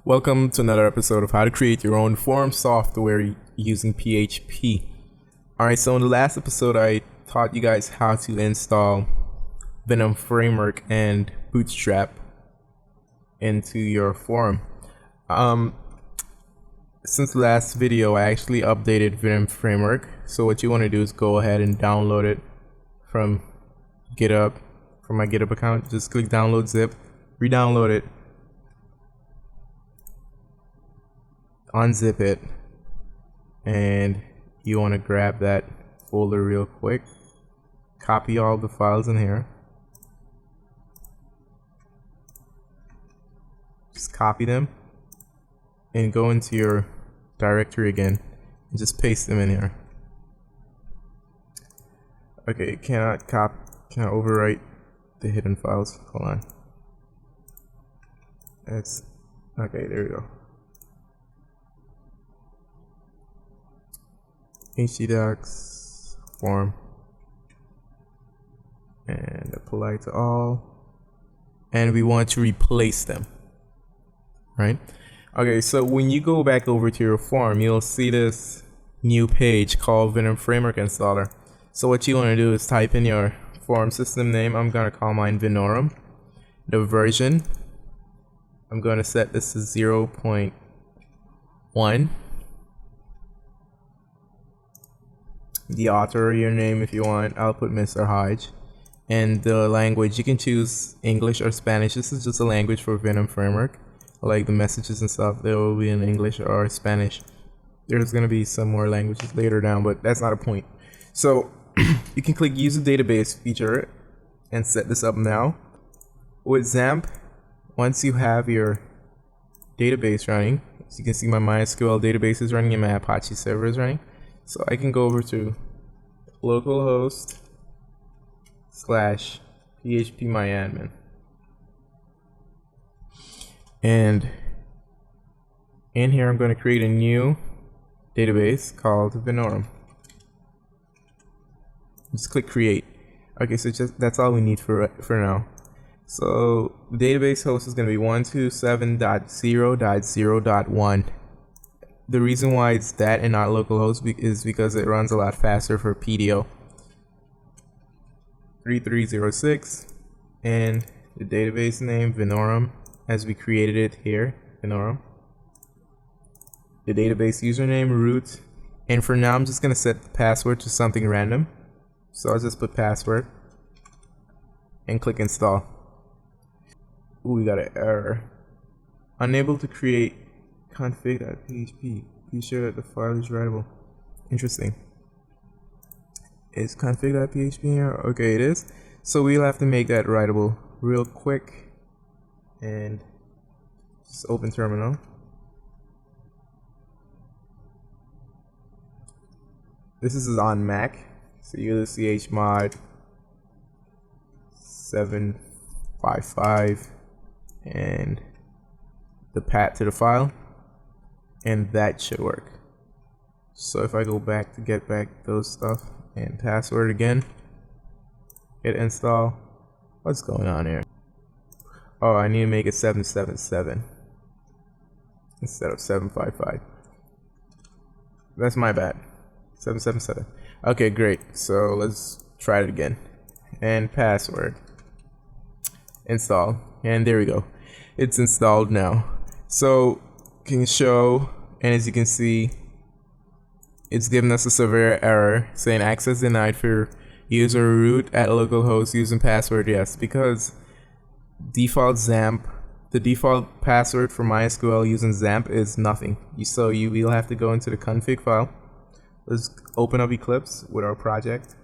Welcome to another episode of how to create your own form software using PHP. Alright, so in the last episode I taught you guys how to install Venom Framework and Bootstrap into your form. Since the last video I actually updated Venom Framework, so what you want to do is go ahead and download it from Github, from my Github account. Just click download zip, re-download it, unzip it, and you want to grab that folder real quick, copy all the files in here, just copy them and go into your directory again and just paste them in here. Okay, cannot overwrite the hidden files. Hold on. That's okay, there we go. htdocs form and apply to all, and we want to replace them, right? Okay, so when you go back over to your form, you'll see this new page called Venom Framework Installer. So what you want to do is type in your form system name. I'm gonna call mine Venorum. The version, I'm gonna set this to 0.1. The author, your name if you want, I'll put Mr. Hodge. And the language, you can choose English or Spanish. This is just a language for Venom Framework. Like the messages and stuff, they will be in English or Spanish. There's gonna be some more languages later down, but that's not a point. So you can click use a database feature and set this up now. With XAMPP, once you have your database running, as you can see my MySQL database is running and my Apache server is running. So I can go over to localhost/phpMyAdmin. And in here I'm going to create a new database called Venorum. Just click create. Okay, so that's all we need for now. So the database host is going to be 127.0.0.1. The reason why it's that and not localhost is because it runs a lot faster for PDO. 3306, and the database name Venorum as we created it here, Venorum. The database username root, and for now I'm just gonna set the password to something random. So I'll just put password and click install. Ooh, we got an error. Unable to create config.php. Be sure that the file is writable. Interesting. Is config.php here? Okay, it is. So we'll have to make that writable real quick. And just open terminal. This is on Mac. So you go to chmod 755 and the path to the file, and that should work. So if I go back to get back those stuff and password again, hit install. What's going on here? Oh, I need to make it 777 instead of 755. That's my bad. 777. Okay, great. So let's try it again. And password. Install. And there we go. It's installed now. So can show, and as you can see, it's giving us a severe error saying access denied for user root at localhost using password yes, because default XAMPP, the default password for MySQL using XAMPP is nothing. So you will have to go into the config file. Let's open up Eclipse with our project.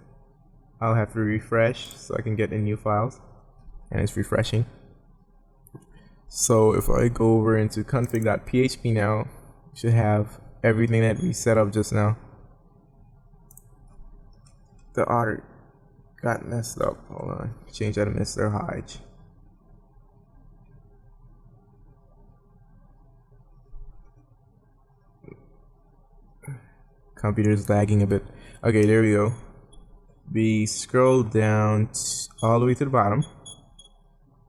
I'll have to refresh so I can get in new files, and it's refreshing. So if I go over into config.php now, we should have everything that we set up just now. The author got messed up. Hold on. Change that to Mr. Hodge. Computer's lagging a bit. Okay, there we go. We scroll down all the way to the bottom,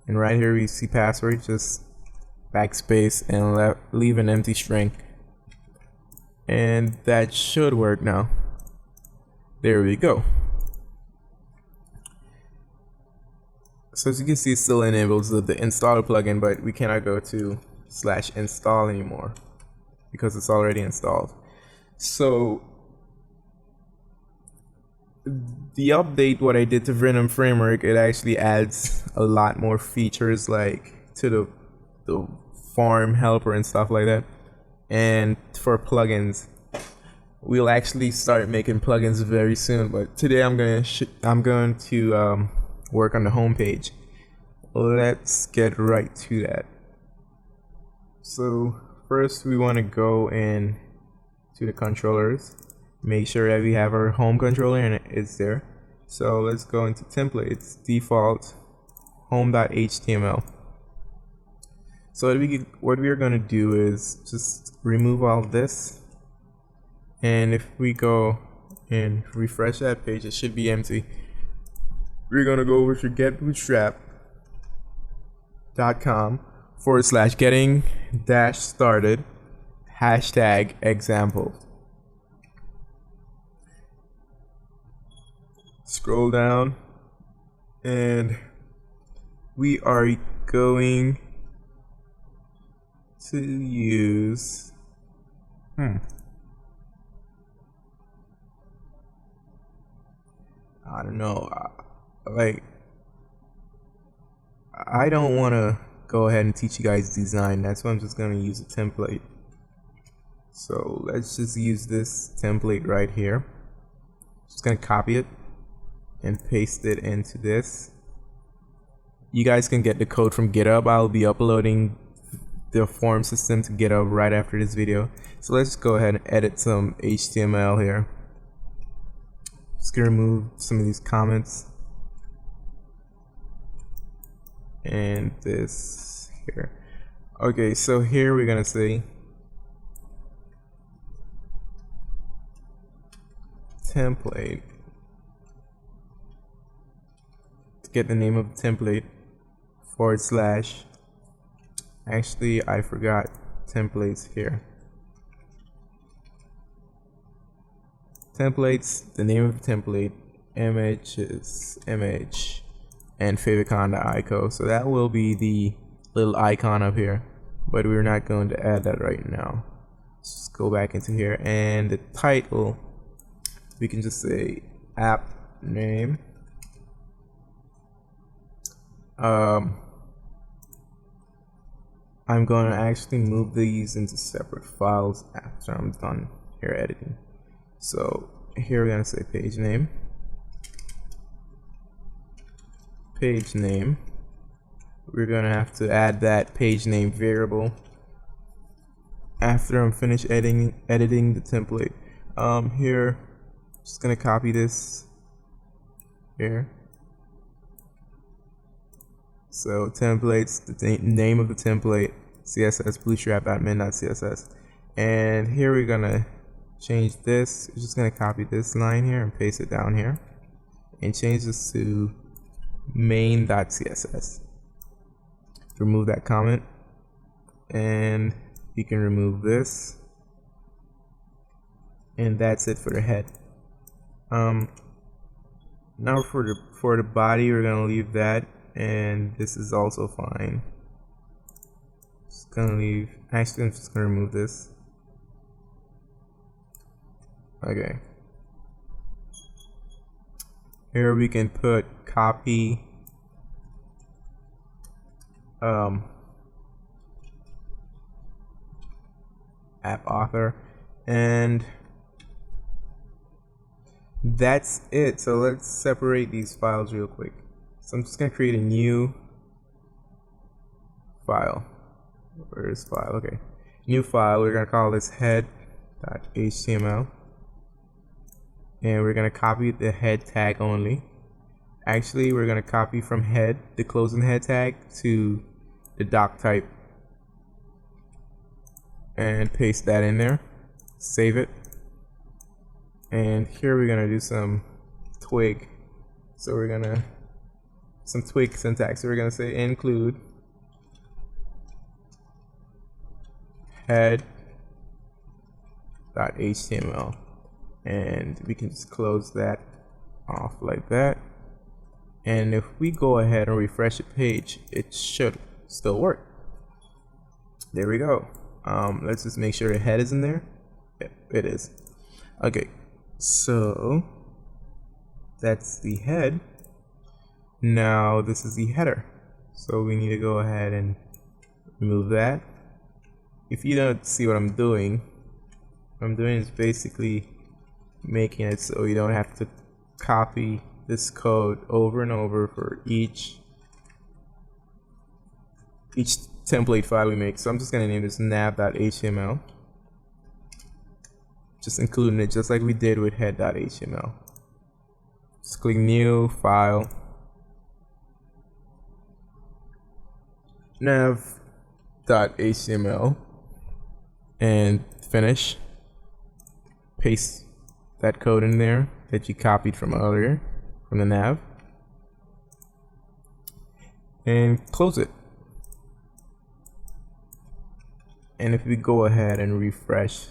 and right here we see password. Just backspace and leave an empty string, and that should work now. There we go. So as you can see, it still enables the installer plugin, but we cannot go to /install anymore because it's already installed. So the update, what I did to Venom framework, it actually adds a lot more features, like to the farm helper and stuff like that. And for plugins, we'll actually start making plugins very soon. But today I'm going to work on the home page. Let's get right to that. So first we want to go in to the controllers, make sure that we have our home controller and it's there. So let's go into templates, default, home.html. So what we are going to do is just remove all this, and if we go and refresh that page, it should be empty. We're going to go over to getbootstrap.com/getting-started #example. Scroll down, and we are going to use I don't know, like I don't want to go ahead and teach you guys design. That's why I'm just going to use a template. So let's just use this template right here. Just going to copy it and paste it into this. You guys can get the code from GitHub. I'll be uploading the form system to GitHub right after this video. So let's go ahead and edit some HTML here. Just gonna remove some of these comments and this here. Okay, so here we're gonna say template to get the name of the template / actually I forgot templates here. Templates, the name of the template, image is image, and favicon.ico. So that will be the little icon up here, but we're not going to add that right now. Let's just go back into here, and the title, we can just say app name. I'm going to actually move these into separate files after I'm done here editing. So here we're going to say page name. Page name. We're going to have to add that page name variable after I'm finished editing the template. Here, just going to copy this here. So templates, the name of the template, CSS bootstrap.min.css, and here we're gonna change this. We're just gonna copy this line here and paste it down here, and change this to main.css. Remove that comment, and you can remove this, and that's it for the head. Now for the body, we're gonna leave that. And this is also fine. Just gonna leave. Actually, I'm just gonna remove this. Okay. Here we can put copy app author, and that's it. So let's separate these files real quick. So I'm just going to create a new file. Where is file? Okay. New file. We're going to call this head.html. And we're going to copy the head tag only. Actually, we're going to copy from head, the closing head tag, to the doc type. And paste that in there. Save it. And here we're going to do some twig. So we're going to some twig syntax. So we're going to say include head.html, and we can just close that off like that. And if we go ahead and refresh the page, it should still work. There we go. Let's just make sure the head is in there. Yep, it is. Okay, so that's the head. Now this is the header, so we need to go ahead and remove that. If you don't see what I'm doing is basically making it so you don't have to copy this code over and over for each template file we make. So I'm just gonna name this nav.html, just including it just like we did with head.html. Just click new file, nav.html, and finish. Paste that code in there that you copied from earlier from the nav, and close it. And if we go ahead and refresh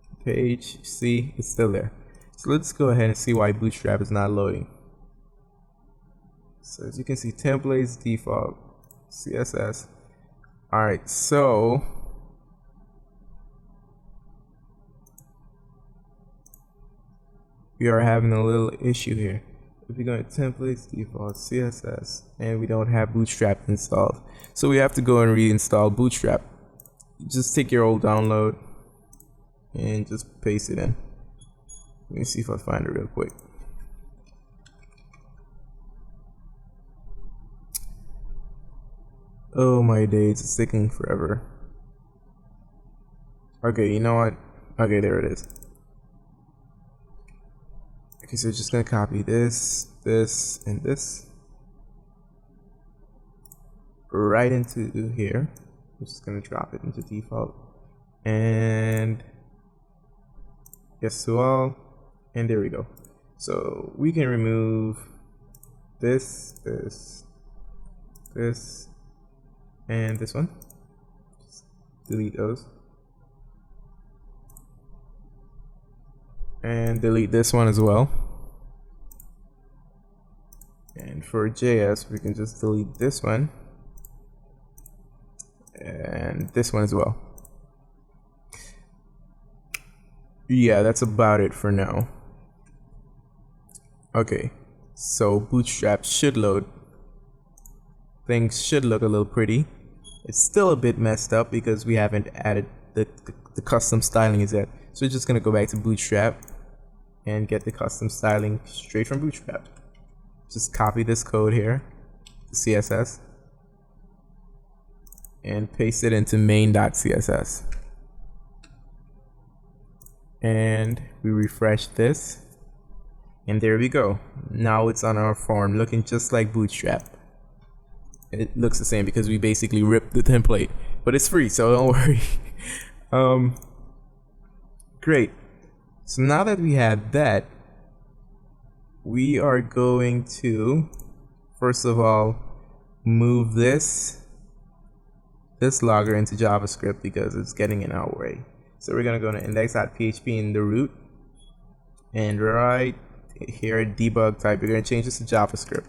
the page, see, it's still there. So let's go ahead and see why Bootstrap is not loading. So as you can see, templates, default, CSS. Alright, so we are having a little issue here. If we go to templates, default, CSS, and we don't have Bootstrap installed, so we have to go and reinstall Bootstrap. Just take your old download and just paste it in. Let me see if I find it real quick. Oh my days, it's taking forever. Okay, you know what? Okay, there it is. Okay, so just gonna copy this, this, and this right into here. I'm just gonna drop it into default, and yes to all, and there we go. So we can remove this, this, this, and this one. Just delete those, and delete this one as well. And for JS, we can just delete this one and this one as well. Yeah, that's about it for now. Okay, so Bootstrap should load. Things should look a little pretty. It's still a bit messed up because we haven't added the custom styling yet. So we're just gonna go back to Bootstrap and get the custom styling straight from Bootstrap. Just copy this code here, the CSS, and paste it into main.css. And we refresh this, and there we go. Now it's on our form, looking just like Bootstrap. It looks the same because we basically ripped the template, but it's free, so don't worry. Great. So now that we have that, we are going to first of all move this logger into JavaScript because it's getting in our way. So we're gonna go to index.php in the root, and right here debug type, we're gonna change this to JavaScript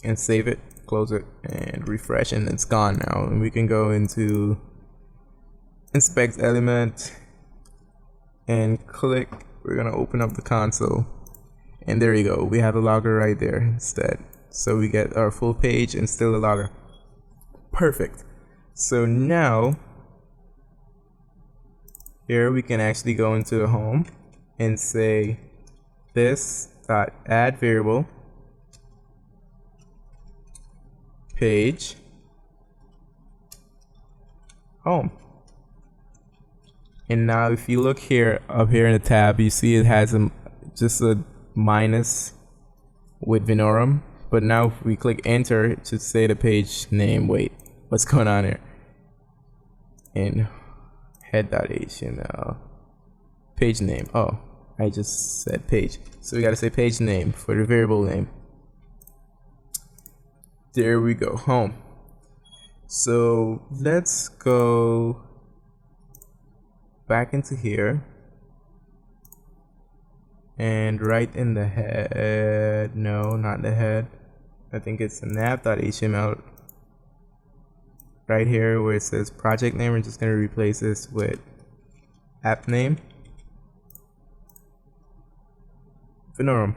and save it, close it, and refresh, and it's gone now. And we can go into inspect element and click. We're gonna open up the console, and there you go. We have the logger right there instead. So we get our full page and still the logger. Perfect. So now here we can actually go into the home and say this dot add variable page home. And now if you look here, up here in the tab, you see it has just a minus with Vinorum. But now if we click enter, it should say the page name. Wait, what's going on here? In head.html, page name. Oh, I just said page. So we gotta say page name for the variable name. There we go, home. So let's go back into here and right in the head, no, not the head, I think it's the nav.html right here where it says project name. We're just going to replace this with app name. Vinorum.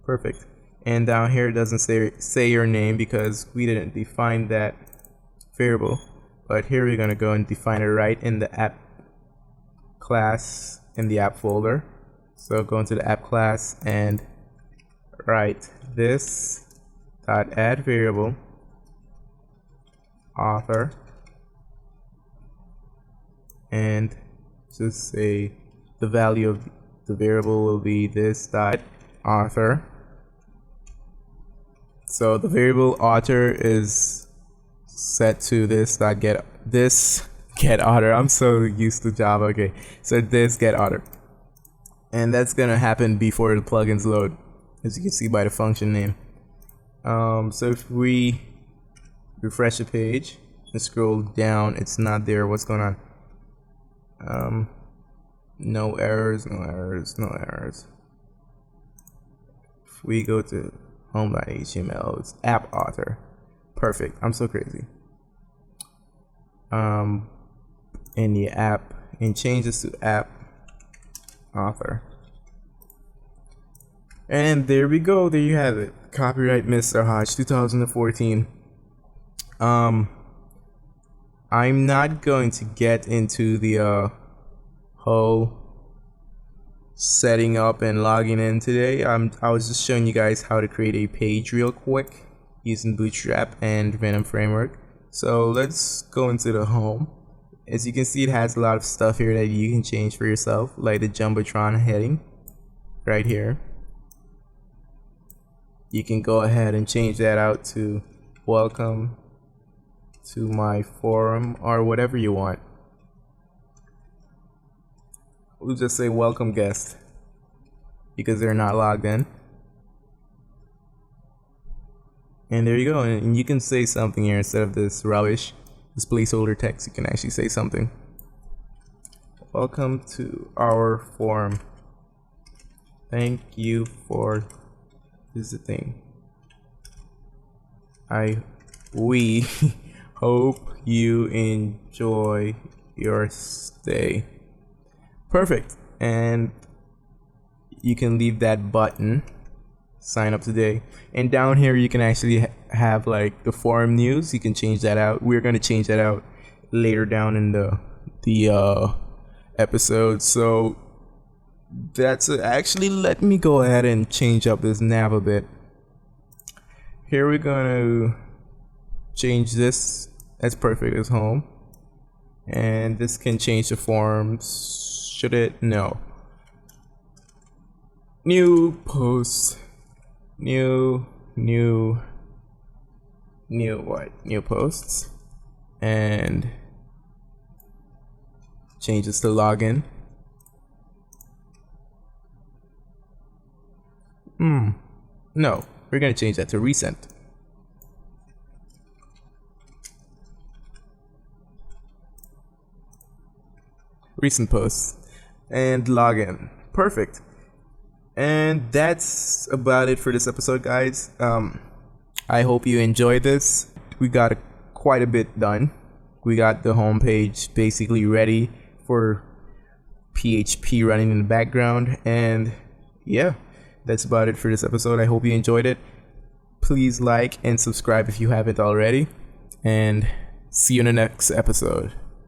Perfect. And down here it doesn't say your name because we didn't define that variable. But here we're going to go and define it right in the app class in the app folder. So go into the app class and write this dot add variable author and just say the value of the variable will be this dot author. So the variable author is set to this dot get author. I'm so used to Java. Okay, so this get author, and that's gonna happen before the plugins load, as you can see by the function name. So if we refresh the page and scroll down, it's not there. What's going on? No errors, no errors, no errors. If we go to home.html, it's app author. Perfect. I'm so crazy. In the app, and change this to app author. And there we go. There you have it. Copyright Mr. Hodge 2014. I'm not going to get into the whole setting up and logging in today. I was just showing you guys how to create a page real quick using Bootstrap and Venom framework. So let's go into the home. As you can see, it has a lot of stuff here that you can change for yourself, like the Jumbotron heading right here. You can go ahead and change that out to welcome to my forum or whatever you want. We'll just say welcome guest because they're not logged in. And there you go. And you can say something here instead of this rubbish, this placeholder text. You can actually say something. Welcome to our forum. Thank you for visiting. We hope you enjoy your stay. Perfect. And you can leave that button, sign up today, and down here you can actually have like the forum news. You can change that out. We're going to change that out later down in the episode. So that's it. Actually, let me go ahead and change up this nav a bit. Here we're going to change this. That's perfect as home, and this can change the forms. Should it? No. New post. New what? New posts. And change this to login. No, we're gonna change that to recent. Recent posts and login. Perfect. And that's about it for this episode, guys. I hope you enjoyed this. We got quite a bit done. We got the homepage basically ready for PHP running in the background, and yeah, that's about it for this episode. I hope you enjoyed it. Please like and subscribe if you haven't already, and see you in the next episode.